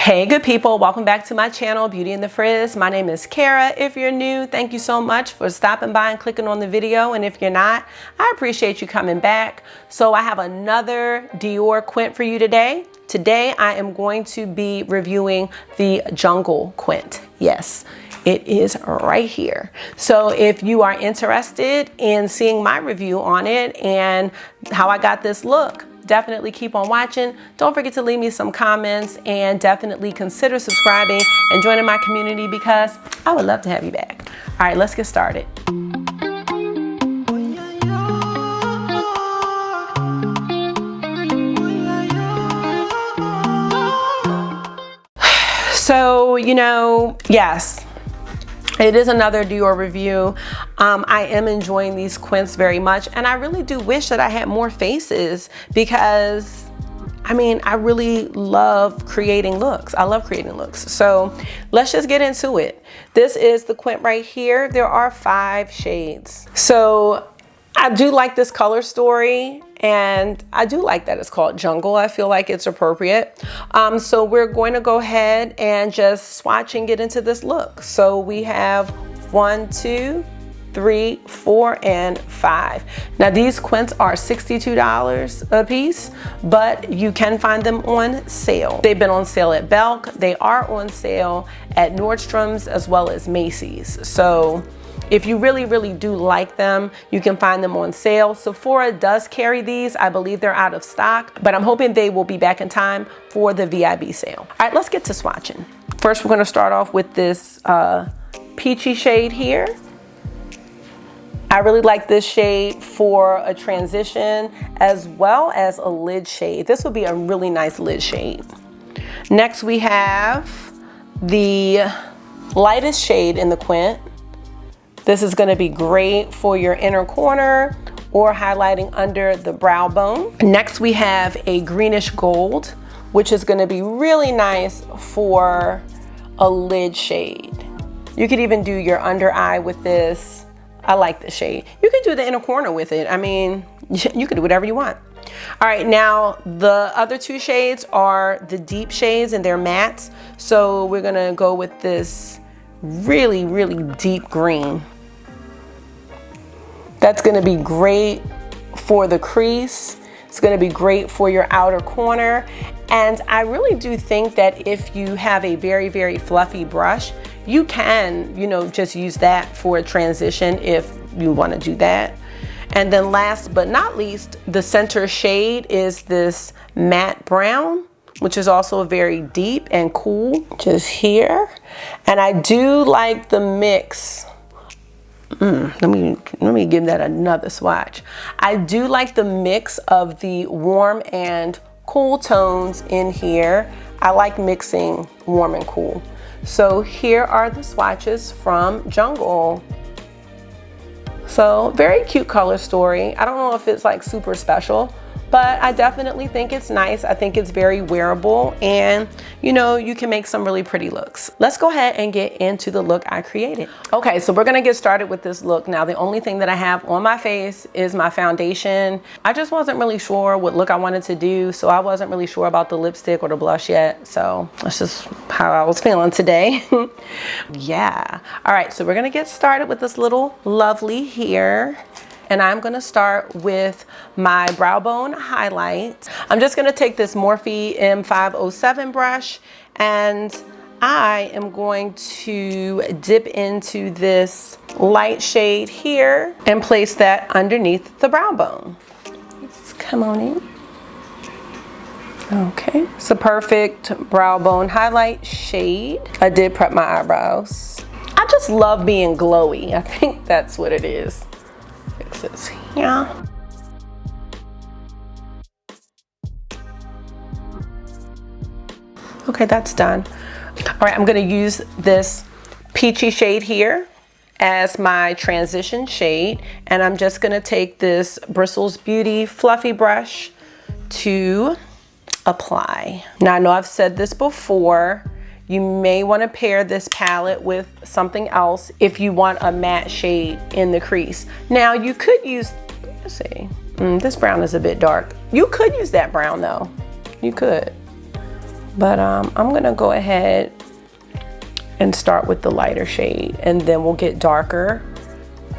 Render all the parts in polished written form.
Hey good people, welcome back to my channel, Beauty in the Frizz. My name is Kara. If you're new, thank you so much for stopping by and clicking on the video. And if you're not, I appreciate you coming back. So I have another Dior quint for you today. Today I am going to be reviewing the Jungle quint. Yes, it is right here. So if you are interested in seeing my review on it and how I got this look, definitely keep on watching. Don't forget to leave me some comments and definitely consider subscribing and joining my community because I would love to have you back. All right, let's get started. So, yes, it is another Dior review. I am enjoying these quints very much, and I really do wish that I had more faces because, I really love creating looks. I love creating looks. So let's just get into it. This is the quint right here. There are 5 shades. So I do like this color story, and I do like that it's called Jungle. I feel like it's appropriate. So we're going to go ahead and just swatch and get into this look. So we have 1, 2, 3, 4, and 5. Now these quints are $62 a piece, but you can find them on sale. They've been on sale at Belk. They are on sale at Nordstrom's as well as Macys. So if you really do like them, you can find them on sale. Sephora does carry these. I believe they're out of stock, but I'm hoping they will be back in time for the VIB sale. All right, let's get to swatching. First, we're gonna start off with this peachy shade here. I really like this shade for a transition as well as a lid shade. This would be a really nice lid shade. Next, we have the lightest shade in the quint. This is going to be great for your inner corner or highlighting under the brow bone. Next, we have a greenish gold, which is going to be really nice for a lid shade. You could even do your under eye with this. I like the shade. You can do the inner corner with it. You can do whatever you want. All right, now the other 2 shades are the deep shades and they're mattes. So we're going to go with this really deep green. That's going to be great for the crease. It's going to be great for your outer corner. And I really do think that if you have a very fluffy brush, you can, just use that for a transition if you want to do that. And then last but not least, the center shade is this matte brown, which is also very deep and cool, just here. And I do like the mix. Let me give that another swatch. I do like the mix of the warm and cool tones in here. I like mixing warm and cool. So here are the swatches from Jungle. So very cute color story. I don't know if it's like super special, but I definitely think it's nice. I think it's very wearable, and you can make some really pretty looks. Let's go ahead and get into the look I created. Okay, so we're gonna get started with this look. Now, the only thing that I have on my face is my foundation. I just wasn't really sure what look I wanted to do, so I wasn't really sure about the lipstick or the blush yet. So that's just how I was feeling today. Yeah. All right, so we're gonna get started with this little lovely here. And I'm gonna start with my brow bone highlight. I'm just gonna take this Morphe M507 brush, and I am going to dip into this light shade here and place that underneath the brow bone. Let's come on in. Okay, it's a perfect brow bone highlight shade. I did prep my eyebrows. I just love being glowy. I think that's what it is. Fix this here. Okay, that's done. All right, I'm gonna use this peachy shade here as my transition shade, and I'm just gonna take this Bristles Beauty fluffy brush to apply. Now, I know I've said this before, you may want to pair this palette with something else if you want a matte shade in the crease. Now you could use, let's see, this brown is a bit dark. You could use that brown though. You could. But I'm gonna go ahead and start with the lighter shade, and then we'll get darker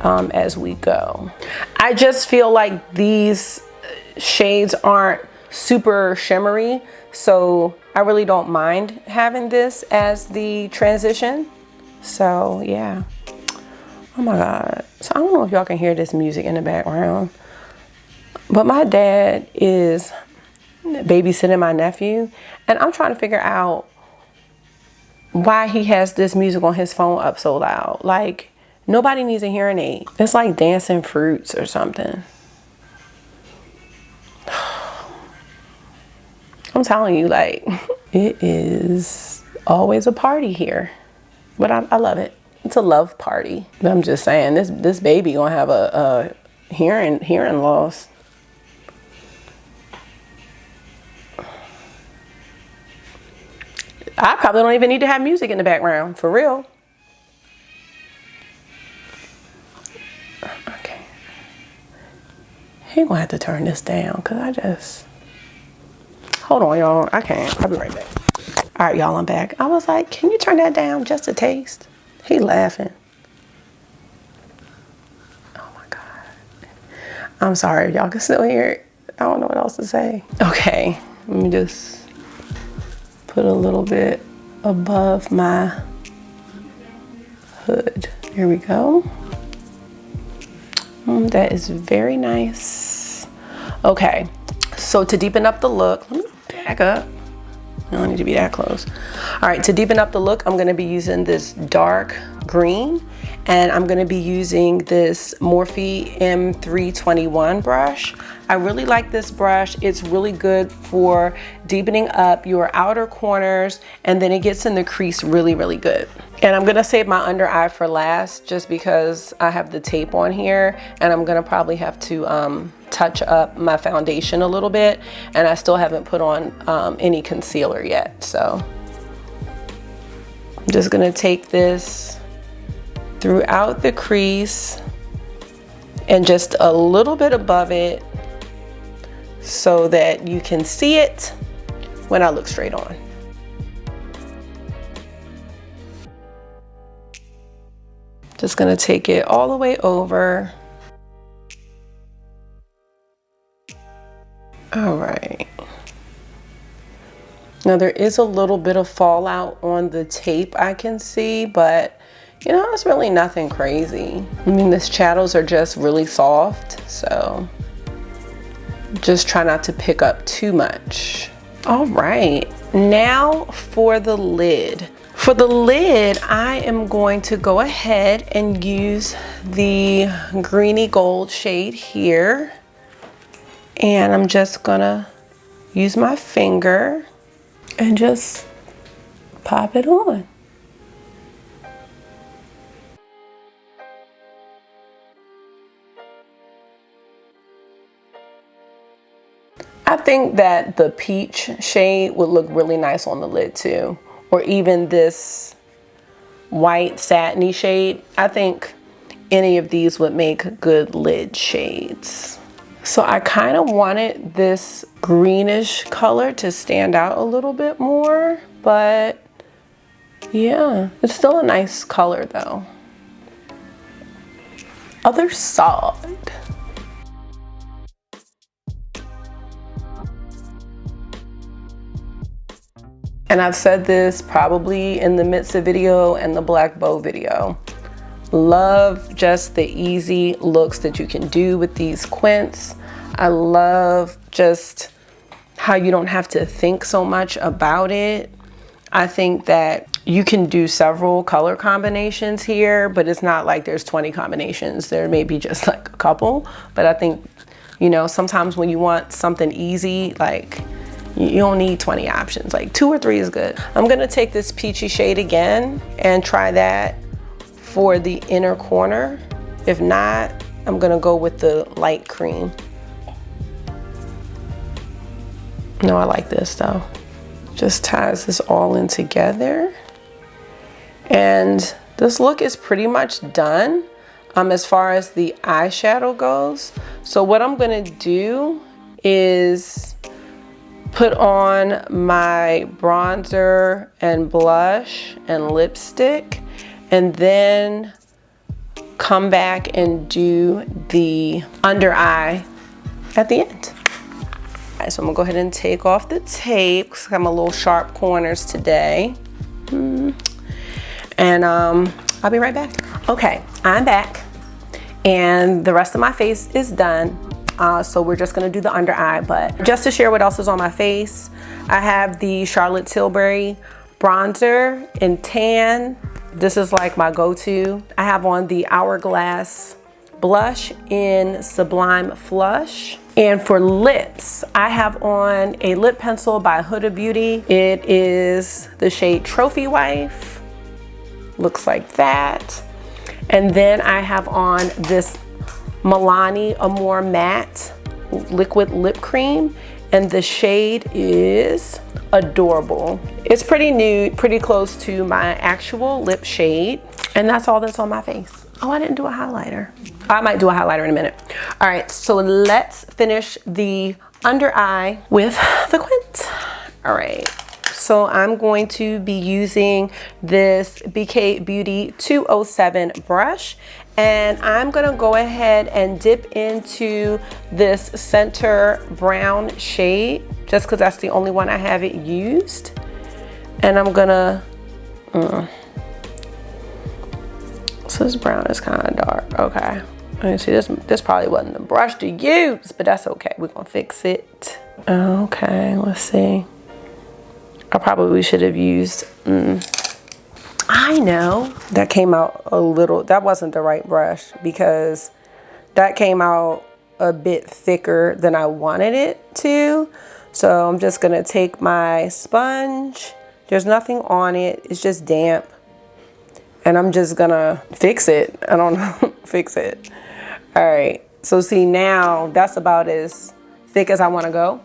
as we go. I just feel like these shades aren't super shimmery, so I really don't mind having this as the transition. So yeah. Oh my God. So I don't know if y'all can hear this music in the background, but my dad is babysitting my nephew, and I'm trying to figure out why he has this music on his phone up so loud. Like, nobody needs a hearing aid. It's like dancing fruits or something. I'm telling you, like, it is always a party here, but I love it. It's a love party. But I'm just saying, this baby gonna have a hearing loss. I probably don't even need to have music in the background, for real. Okay. He gonna have to turn this down, cause I just, hold on y'all, I can't, I'll be right back. All right, y'all, I'm back. I was like, can you turn that down just a taste? He laughing. Oh my God. I'm sorry if y'all can still hear it. I don't know what else to say. Okay, let me just put a little bit above my hood. Here we go. That is very nice. Okay, so to deepen up the look, let me back up. I don't need to be that close. All right, to deepen up the look, I'm gonna be using this dark green, and I'm gonna be using this Morphe M321 brush. I really like this brush. It's really good for deepening up your outer corners, and then it gets in the crease really, really good. And I'm gonna save my under eye for last, just because I have the tape on here, and I'm gonna probably have to touch up my foundation a little bit, and I still haven't put on any concealer yet. So I'm just gonna take this throughout the crease and just a little bit above it, so that you can see it when I look straight on. Just gonna take it all the way over. All right. Now there is a little bit of fallout on the tape I can see, but you know, it's really nothing crazy. I mean, the shadows are just really soft, so just try not to pick up too much. All right, now for the lid. For the lid, I am going to go ahead and use the greeny gold shade here. And I'm just gonna use my finger and just pop it on. I think that the peach shade would look really nice on the lid too, or even this white satiny shade. I think any of these would make good lid shades. So I kind of wanted this greenish color to stand out a little bit more, but yeah, it's still a nice color though. Other side. And I've said this probably in the Mitsa video and the black bow video. Love just the easy looks that you can do with these quints. I love just how you don't have to think so much about it. I think that you can do several color combinations here, but it's not like there's 20 combinations. There may be just like a couple, but I think, you know, sometimes when you want something easy, like you don't need 20 options, like 2 or 3 is good. I'm gonna take this peachy shade again and try that for the inner corner. If not, I'm gonna go with the light cream. No, I like this though. Just ties this all in together. And this look is pretty much done as far as the eyeshadow goes. So what I'm gonna do is put on my bronzer and blush and lipstick, and then come back and do the under eye at the end. All right, so I'm gonna go ahead and take off the tape because I'm a little sharp corners today. And I'll be right back. Okay, I'm back and the rest of my face is done. So we're just gonna do the under eye, but just to share what else is on my face, I have the Charlotte Tilbury bronzer in tan. This is like my go-to. I have on the Hourglass blush in Sublime Flush. And for lips, I have on a lip pencil by Huda Beauty. It is the shade Trophy Wife. Looks like that. And then I have on this Milani Amore Matte liquid lip cream, and the shade is Adorable. It's pretty nude, pretty close to my actual lip shade, and that's all that's on my face. Oh, I didn't do a highlighter. I might do a highlighter in a minute. All right, so let's finish the under eye with the quint. All right, so I'm going to be using this BK Beauty 207 brush, and I'm gonna go ahead and dip into this center brown shade just because that's the only one I haven't used. And I'm gonna, so this brown is kind of dark. Okay, you see this probably wasn't the brush to use, but that's okay, we're gonna fix it. Okay, let's see. I probably should have used, I know. That came out a little, that wasn't the right brush because that came out a bit thicker than I wanted it to. So I'm just gonna take my sponge. There's nothing on it, it's just damp. And I'm just gonna fix it. I don't know, fix it. All right, so see now that's about as thick as I wanna go.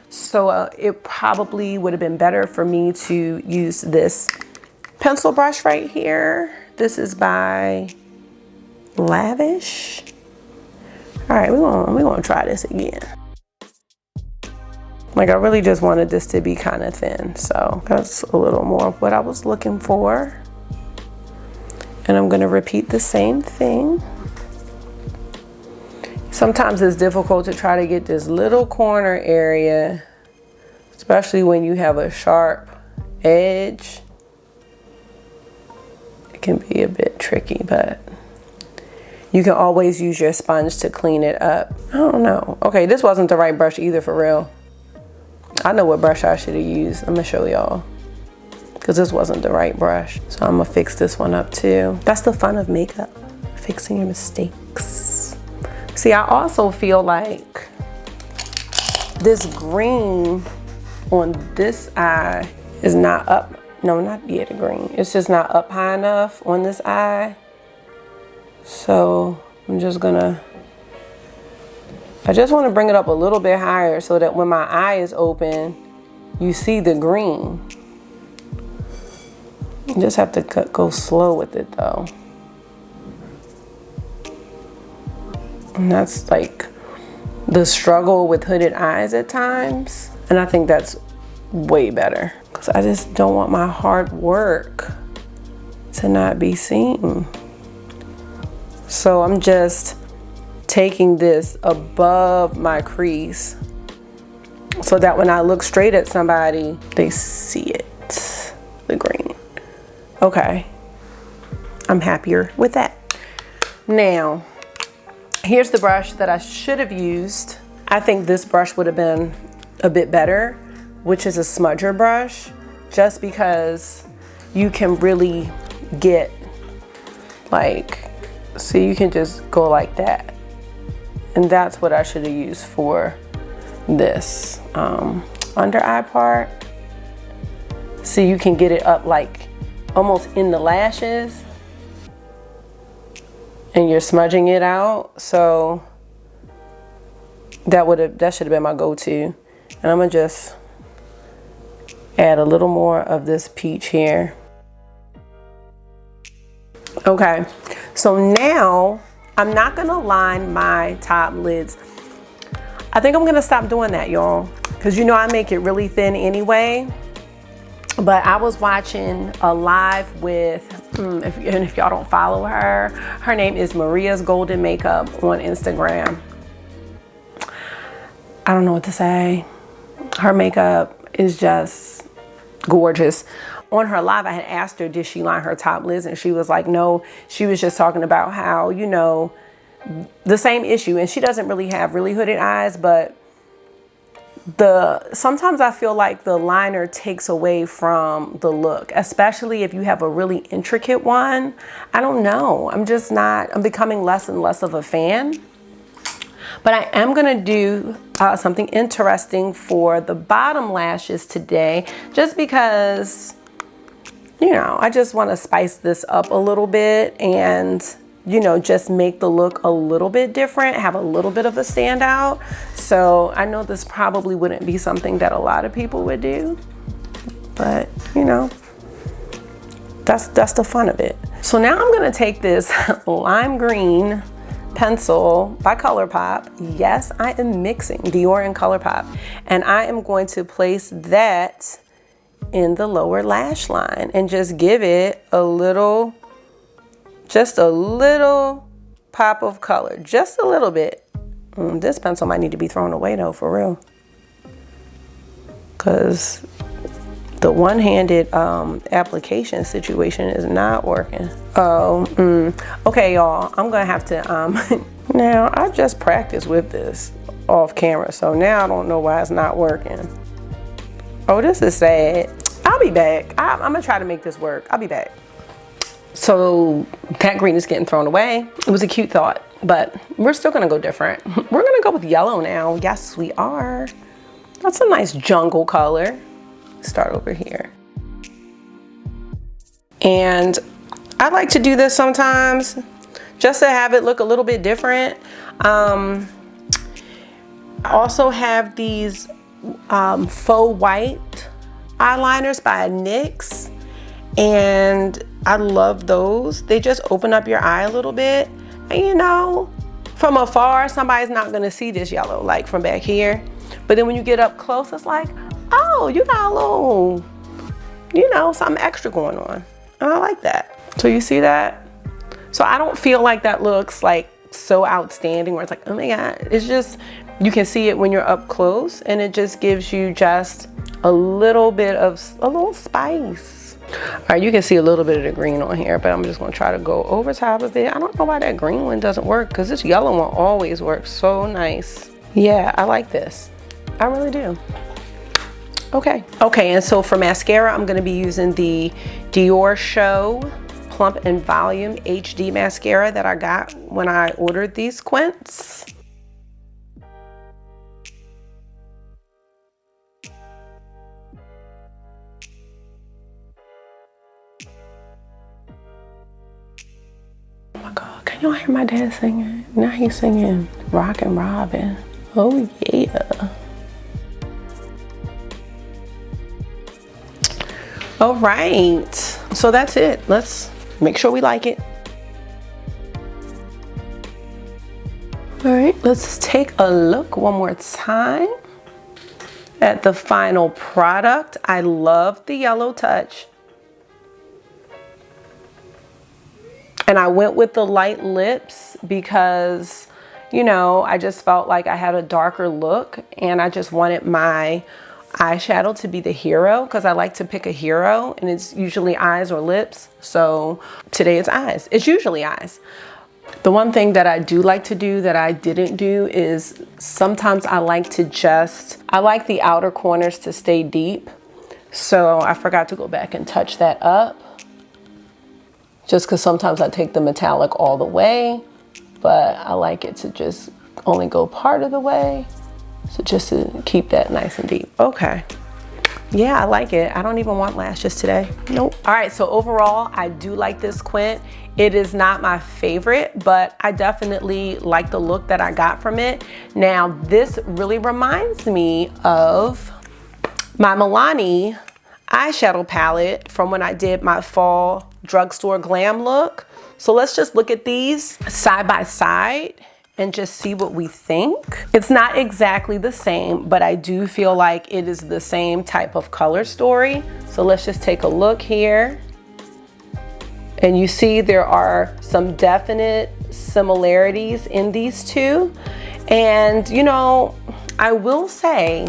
So it probably would have been better for me to use this pencil brush right here. This is by Lavish. All right, we're gonna try this again. Like I really just wanted this to be kind of thin, so that's a little more of what I was looking for. And I'm gonna repeat the same thing. Sometimes it's difficult to try to get this little corner area, especially when you have a sharp edge. It can be a bit tricky, but you can always use your sponge to clean it up. I don't know. Okay, this wasn't the right brush either, for real. I know what brush I should have used. I'm gonna show y'all, because this wasn't the right brush. So I'm gonna fix this one up too. That's the fun of makeup, fixing your mistakes. See, I also feel like this green on this eye is not up. No, not yet the green. It's just not up high enough on this eye. So I'm just gonna, I just want to bring it up a little bit higher so that when my eye is open, you see the green. You just have to go slow with it though. And that's like the struggle with hooded eyes at times. And I think that's way better because I just don't want my hard work to not be seen. So I'm just taking this above my crease so that when I look straight at somebody, they see it, the green. Okay, I'm happier with that. Now, here's the brush that I should have used. I think this brush would have been a bit better, which is a smudger brush, just because you can really get like, so you can just go like that. And that's what I should have used for this under eye part. So you can get it up like almost in the lashes and you're smudging it out. So that should have been my go-to. And I'm gonna just add a little more of this peach here. Okay, so now I'm not gonna line my top lids. I think I'm gonna stop doing that, y'all. because you know I make it really thin anyway. But I was watching a live with, if y'all don't follow her, her name is Maria's Golden Makeup on Instagram. I don't know what to say. Her makeup is just gorgeous. On her live, I had asked her, did she line her top lids? And she was like, no. She was just talking about how, you know, the same issue. And she doesn't really have really hooded eyes, but sometimes I feel like the liner takes away from the look, especially if you have a really intricate one. I don't know. I'm becoming less and less of a fan. But I am gonna do something interesting for the bottom lashes today, just because, you know, I just want to spice this up a little bit and, you know, just make the look a little bit different, have a little bit of a standout. So I know this probably wouldn't be something that a lot of people would do, but you know, that's the fun of it. So now I'm gonna take this lime green pencil by ColourPop. Yes, I am mixing Dior and ColourPop, and I am going to place that in the lower lash line and just give it a little, just a little pop of color, just a little bit. This pencil might need to be thrown away though, for real, because the one-handed application situation is not working. Okay, y'all, I'm gonna have to, now I just practiced with this off camera, so now I don't know why it's not working. Oh, this is sad. I'll be back. I'm gonna try to make this work. I'll be back. So that green is getting thrown away. It was a cute thought, but we're still gonna go different. We're gonna go with yellow now. Yes, we are. That's a nice jungle color. Start over here. And I like to do this sometimes just to have it look a little bit different. I also have these faux white eyeliners by NYX, and I love those. They just open up your eye a little bit, and you know, from afar somebody's not gonna see this yellow like from back here, but then when you get up close, it's like, oh, you got a little, you know, something extra going on. And I like that. So you see that? So I don't feel like that looks like so outstanding where it's like, oh my God. It's just, you can see it when you're up close, and it just gives you just a little bit of, a little spice. All right, you can see a little bit of the green on here, but I'm just gonna try to go over top of it. I don't know why that green one doesn't work, because this yellow one always works so nice. Yeah, I like this. I really do. Okay, and so for mascara, I'm gonna be using the Dior Show Plump and Volume HD mascara that I got when I ordered these quints. Oh my God, can y'all hear my dad singing? Now he's singing Rockin' Robin. Oh yeah. All right, so that's it. Let's make sure we like it. All right, let's take a look one more time at the final product. I love the yellow touch. And I went with the light lips because, you know, I just felt like I had a darker look, and I just wanted my eyeshadow to be the hero, because I like to pick a hero, and it's usually eyes or lips. So today it's eyes. It's usually eyes. The one thing that I do like to do that I didn't do is sometimes I like the outer corners to stay deep. So I forgot to go back and touch that up, just because sometimes I take the metallic all the way, but I like it to just only go part of the way. So just to keep that nice and deep. Okay. Yeah, I like it. I don't even want lashes today. Nope. All right, so overall, I do like this quint. It is not my favorite, but I definitely like the look that I got from it. Now, this really reminds me of my Milani eyeshadow palette from when I did my fall drugstore glam look. So let's just look at these side by side and just see what we think. It's not exactly the same, but I do feel like it is the same type of color story. So let's just take a look here. And you see there are some definite similarities in these two. And you know, I will say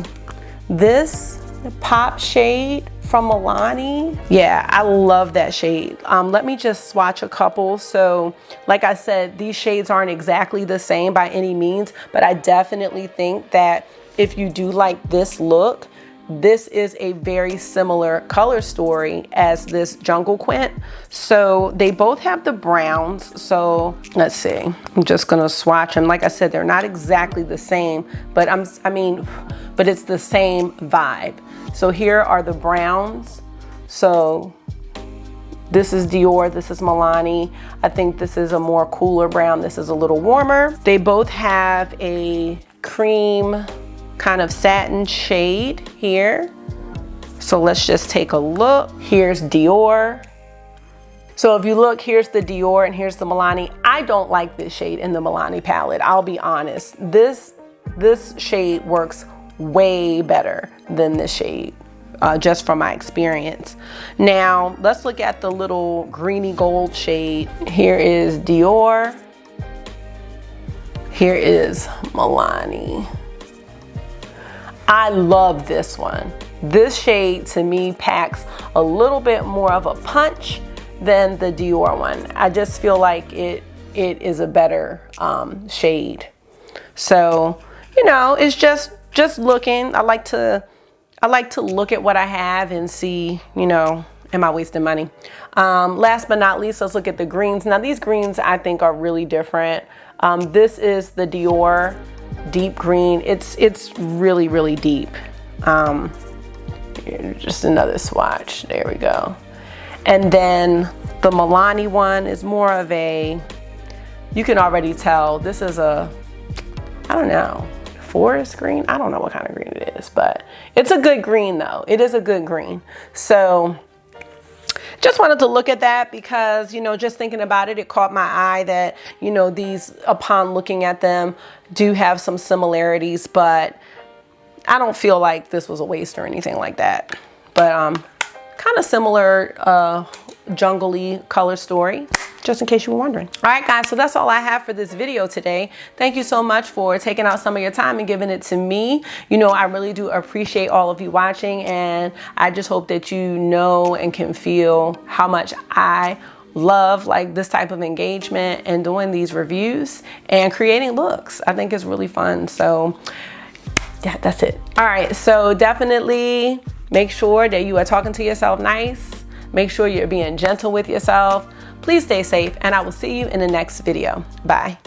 this pop shade from Milani, yeah, I love that shade. Let me just swatch a couple. So like I said, these shades aren't exactly the same by any means, but I definitely think that if you do like this look, this is a very similar color story as this Jungle Quint. So they both have the browns. So let's see, I'm just gonna swatch them. Like I said, they're not exactly the same, but but it's the same vibe. So here are the browns. So this is Dior, this is Milani. I think this is a more cooler brown. This is a little warmer. They both have a cream kind of satin shade here. So let's just take a look. Here's Dior. So if you look, here's the Dior and here's the Milani. I don't like this shade in the Milani palette, I'll be honest. This shade works way better than this shade, just from my experience. Now, let's look at the little greeny gold shade. Here is Dior. Here is Milani. I love this one. This shade to me packs a little bit more of a punch than the Dior one. I just feel like it is a better shade. So, you know, it's just looking. I like to look at what I have and see, you know, am I wasting money? Last but not least, let's look at the greens. Now these greens I think are really different. This is the Dior deep green. It's really, really deep. Just another swatch. There we go. And then the Milani one is more of a, you can already tell this is a, I don't know, forest green. I don't know what kind of green it is, but it's a good green though. It is a good green. So just wanted to look at that because, you know, just thinking about it, it caught my eye that, you know, these, upon looking at them, do have some similarities, but I don't feel like this was a waste or anything like that. But kind of similar jungle-y color story, just in case you were wondering. All right, guys, so that's all I have for this video today. Thank you so much for taking out some of your time and giving it to me. You know, I really do appreciate all of you watching, and I just hope that you know and can feel how much I love like this type of engagement and doing these reviews and creating looks. I think it's really fun. So yeah, that's it. All right, so definitely make sure that you are talking to yourself nice. Make sure you're being gentle with yourself. Please stay safe, and I will see you in the next video. Bye.